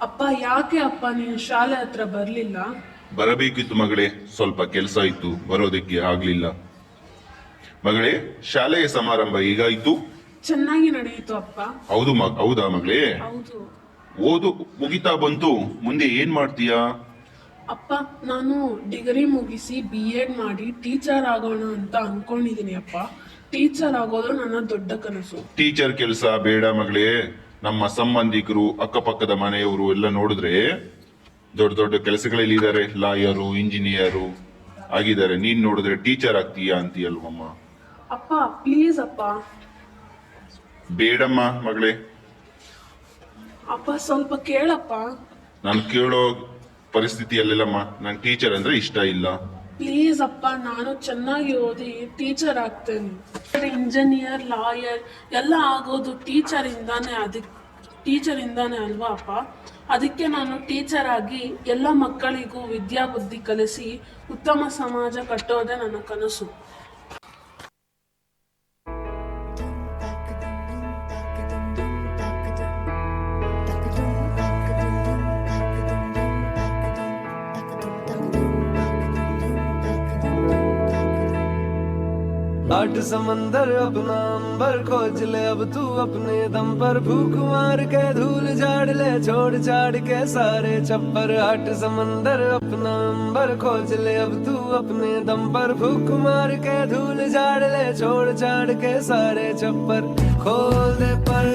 ಅಪ್ಪ ಯಾಕೆ ಅಪ್ಪ ನೀನು ಶಾಲೆ ಹತ್ರ ಬರ್ಲಿಲ್ಲ? ಬರಬೇಕಿತ್ತು ಮಗಳೇ, ಸ್ವಲ್ಪ ಕೆಲಸ ಇತ್ತು, ಬರೋದಕ್ಕೆ ಆಗ್ಲಿಲ್ಲ. ಮಗಳೇ, ಶಾಲೆಯ ಸಮಾರಂಭ ಈಗಾಯ್ತು? ಚೆನ್ನಾಗಿ ನಡೆಯಿತು ಅಪ್ಪ. ಹೌದಾ ಮಗಳೇ? ಹೌದು ಓದು ಮುಗಿತಾ ಬಂತು, ಮುಂದೆ ಏನ್ ಮಾಡ್ತೀಯಾ? ಅಪ್ಪ, ನಾನು ಡಿಗ್ರಿ ಮುಗಿಸಿ BEd ಮಾಡಿ ಟೀಚರ್ ಆಗೋಣ ಅಂತ ಅನ್ಕೊಂಡಿದೀನಿ ಅಪ್ಪ. ಟೀಚರ್ ಆಗೋದು ನನ್ನ ದೊಡ್ಡ ಕನಸು. ಟೀಚರ್ ಕೆಲಸ ಬೇಡ ಮಗಳೇ. ನಮ್ಮ ಸಂಬಂಧಿಕರು, ಅಕ್ಕಪಕ್ಕದ ಮನೆಯವರು ಎಲ್ಲ ನೋಡಿದ್ರೆ ದೊಡ್ಡ ದೊಡ್ಡ ಕೆಲಸಗಳಲ್ಲಿ ಇದ್ದಾರೆ, ಲಾಯರು, ಇಂಜಿನಿಯರು ಆಗಿದ್ದಾರೆ. ನೀನ್ ನೋಡಿದ್ರೆ ಟೀಚರ್ ಆಗ್ತೀಯಾ ಅಂತೀಯಲ್ವಮ್ಮ? ಅಪ್ಪ ಪ್ಲೀಸ್ ಅಪ್ಪ. ಬೇಡಮ್ಮ ಮಗಳೇ. ಅಪ್ಪ ಸ್ವಲ್ಪ ಕೇಳಪ್ಪ. ನಾನು ಕೇಳೋ ಪರಿಸ್ಥಿತಿಯಲ್ಲಿಲ್ಲಮ್ಮ. ನನ್ ಟೀಚರ್ ಅಂದ್ರೆ ಇಷ್ಟ ಇಲ್ಲ. ಪ್ಲೀಸ್ ಅಪ್ಪ, ನಾನು ಚೆನ್ನಾಗಿ ಓದಿ ಟೀಚರ್ ಆಗ್ತೇನೆ. ಇಂಜಿನಿಯರ್, ಲಾಯರ್ ಎಲ್ಲ ಆಗೋದು ಟೀಚರ್ ಇಂದಾನೆ ಅಲ್ವಾ ಅಪ್ಪ? ಅದಕ್ಕೆ ನಾನು ಟೀಚರ್ ಆಗಿ ಎಲ್ಲ ಮಕ್ಕಳಿಗೂ ವಿದ್ಯಾಬುದ್ಧಿ ಕಲಿಸಿ ಉತ್ತಮ ಸಮಾಜ ಕಟ್ಟೋದೇ ನನ್ನ ಕನಸು. आठ समंदर अपना अंबर खोज ले अब तू अपने दम पर, भूख मार के धूल झाड़ ले, छोड़ छाड़ के सारे छप्पर। आठ समंदर अपना अंबर खोज ले अब तू अपने दम पर, भूख मार के धूल झाड़ ले, छोड़ छाड़ के सारे छप्पर। खोल दे पर